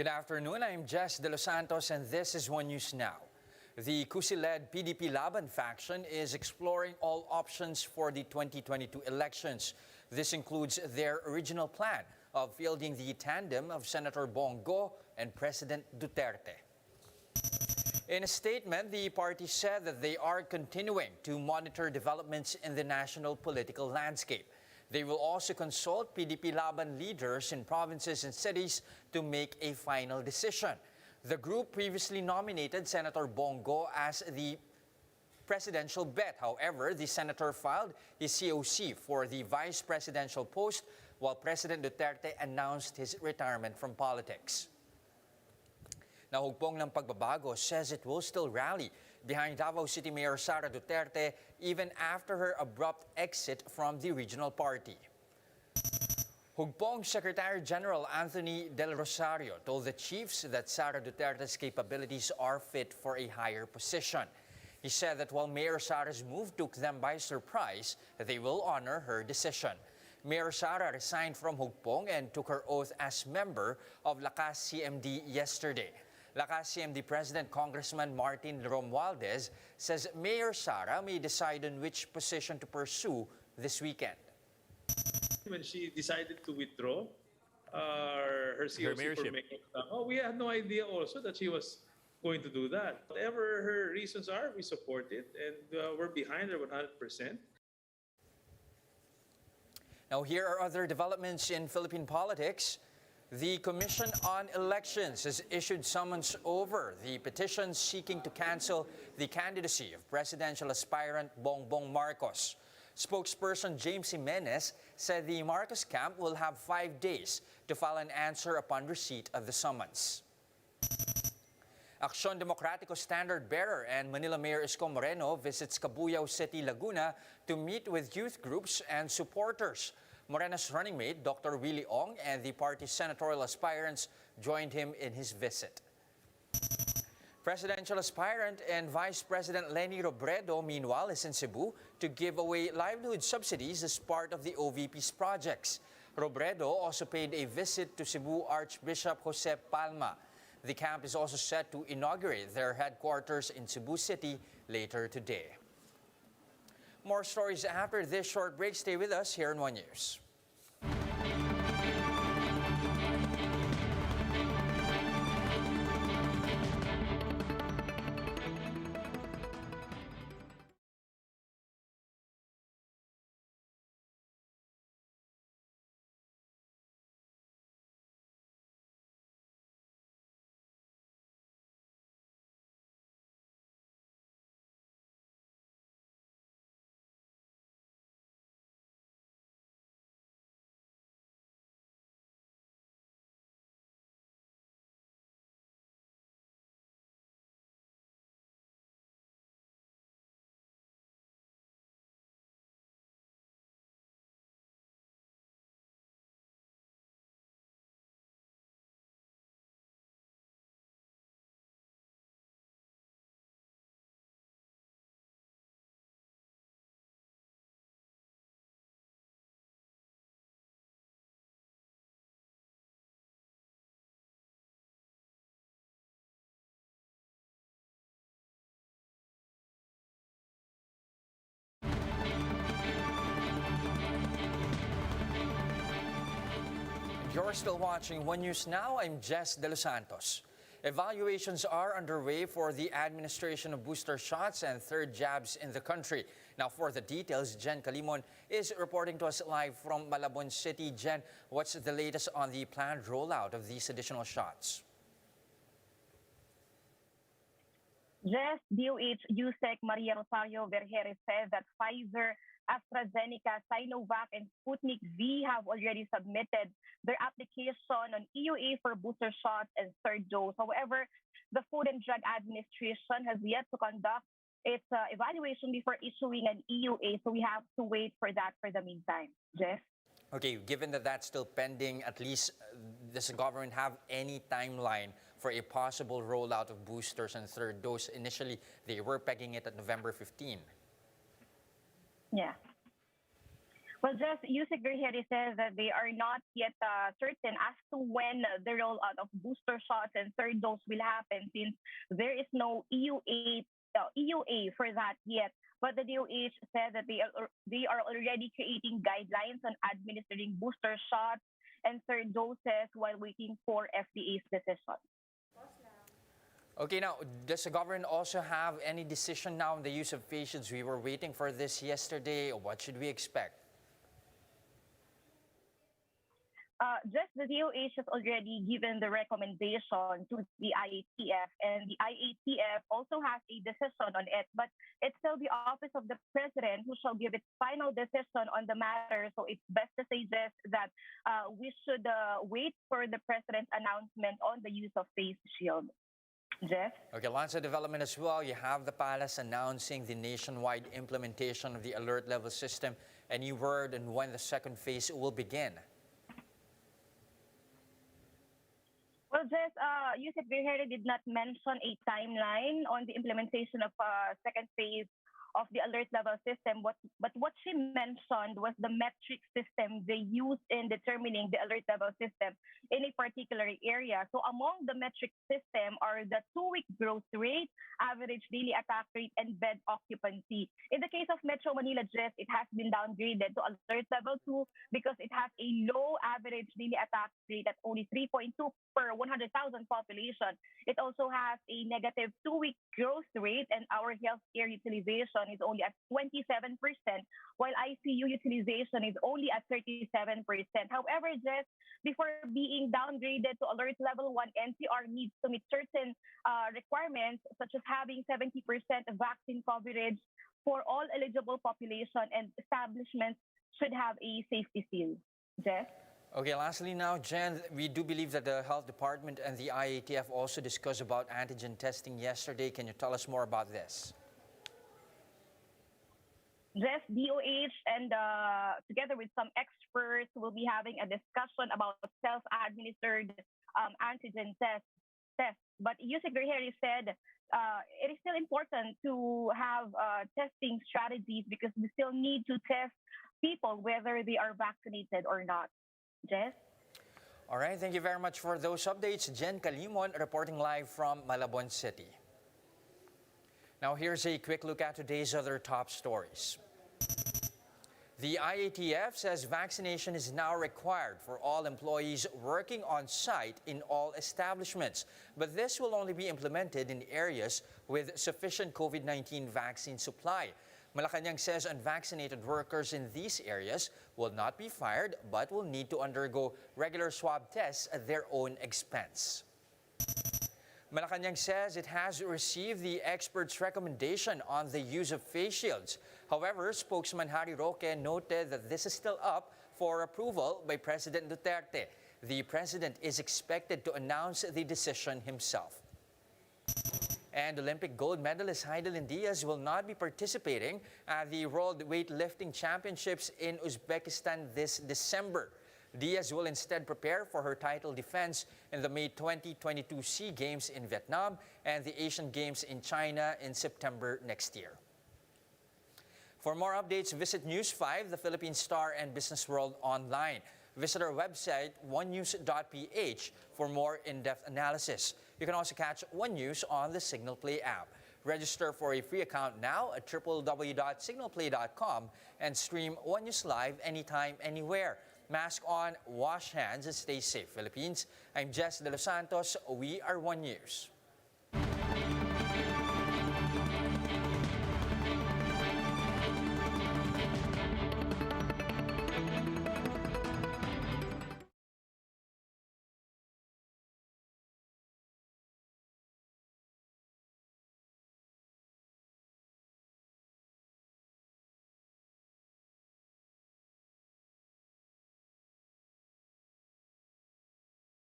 Good afternoon, I'm Jess De Los Santos and this is One News Now. The Cusi-led PDP Laban faction is exploring all options for the 2022 elections. This includes their original plan of fielding the tandem of Senator Bongo and President Duterte. In a statement, the party said that they are continuing to monitor developments in the national political landscape. They will also consult PDP Laban leaders in provinces and cities to make a final decision. The group previously nominated Senator Bongo as the presidential bet. However, the senator filed his COC for the vice presidential post while President Duterte announced his retirement from politics. Nahugbong ng pagbabago says it will still rally behind Davao City Mayor Sara Duterte even after her abrupt exit from the regional party. Hugpong Secretary General Anthony Del Rosario told the chiefs that Sara Duterte's capabilities are fit for a higher position. He said that while Mayor Sara's move took them by surprise, they will honor her decision. Mayor Sara resigned from Hugpong and took her oath as member of Lakas CMD yesterday. Lakas CMD President Congressman Martin Romualdez says Mayor Sara may decide on which position to pursue this weekend. When she decided to withdraw her COC for making we had no idea also that she was going to do that. Whatever her reasons are, we support it and we're behind her 100%. Now here are other developments in Philippine politics. The Commission on Elections has issued summons over the petition seeking to cancel the candidacy of presidential aspirant Bongbong Marcos. Spokesperson James Jimenez said the Marcos camp will have 5 days to file an answer upon receipt of the summons. Aksyon Demokratiko standard bearer and Manila Mayor Isko Moreno visits Cabuyao City, Laguna to meet with youth groups and supporters. Moreno's running mate, Dr. Willie Ong, and the party's senatorial aspirants joined him in his visit. Presidential aspirant and Vice President Leni Robredo, meanwhile, is in Cebu to give away livelihood subsidies as part of the OVP's projects. Robredo also paid a visit to Cebu Archbishop Jose Palma. The camp is also set to inaugurate their headquarters in Cebu City later today. More stories after this short break. Stay with us here in One News. You're still watching One News Now. I'm Jess De Los Santos. Evaluations are underway for the administration of booster shots and third jabs in the country. Now for the details, Jen Calimon is reporting to us live from Malabon City. Jen, what's the latest on the planned rollout of these additional shots? Yes, DOH USEC Maria Rosario Vergeres said that Pfizer, AstraZeneca, Sinovac, and Sputnik V have already submitted their application on EUA for booster shots and third dose. However, the Food and Drug Administration has yet to conduct its evaluation before issuing an EUA, so we have to wait for that for the meantime. Jeff? Okay, given that that's still pending, at least does the government have any timeline for a possible rollout of boosters and third dose? Initially, they were pegging it at November 15. Yeah. Well, just Yusek Vergere says that they are not yet certain as to when the rollout of booster shots and third dose will happen, since there is no EUA for that yet. But the DOH said that they are already creating guidelines on administering booster shots and third doses while waiting for FDA's decision. Okay, now, does the government also have any decision now on the use of face shields? We were waiting for this yesterday. What should we expect? Just the DOH has already given the recommendation to the IATF, and the IATF also has a decision on it, but it's still the office of the president who shall give its final decision on the matter. So it's best to say just that we should wait for the president's announcement on the use of face shield. Jeff? Okay, lots of development as well. You have the palace announcing the nationwide implementation of the alert level system. Any word on when the second phase will begin? Well, just Yusek Vergere did not mention a timeline on the implementation of second phase of the alert level system. But what she mentioned was the metric system they use in determining the alert level system in a particular area. So among the metric system are the 2-week growth rate, average daily attack rate, and bed occupancy. In the case of Metro Manila, Jess, it has been downgraded to alert level 2 because it has a low average daily attack rate at only 3.2 per 100,000 population. It also has a negative 2-week growth rate, and our healthcare utilization is only at 27%, while ICU utilization is only at 37%. However, just before being downgraded to alert level 1, NCR needs to meet certain requirements, such as having 70% vaccine coverage for all eligible population, and establishments should have a safety seal. Jeff? Okay, lastly now, Jen, we do believe that the Health Department and the IATF also discussed about antigen testing yesterday. Can you tell us more about this? Just DOH and together with some experts will be having a discussion about self-administered antigen tests. But Yusek Vergere said it is still important to have testing strategies because we still need to test people whether they are vaccinated or not. Jess? All right, thank you very much for those updates. Jen Calimon reporting live from Malabon City. Now here's a quick look at today's other top stories. The IATF says vaccination is now required for all employees working on site in all establishments, but this will only be implemented in areas with sufficient COVID-19 vaccine supply. Malacanang says unvaccinated workers in these areas will not be fired but will need to undergo regular swab tests at their own expense. Malacanang says it has received the experts' recommendation on the use of face shields. However, spokesman Harry Roque noted that this is still up for approval by President Duterte. The president is expected to announce the decision himself. And Olympic gold medalist Heidelin Diaz will not be participating at the World Weightlifting Championships in Uzbekistan this December. Diaz will instead prepare for her title defense in the May 2022 SEA Games in Vietnam and the Asian Games in China in September next year. For more updates, visit News 5, the Philippine Star, and Business World online. Visit our website, onenews.ph, for more in-depth analysis. You can also catch One News on the Signal Play app. Register for a free account now at www.signalplay.com and stream One News live anytime, anywhere. Mask on, wash hands, and stay safe, Philippines. I'm Jess De Los Santos. We are One News.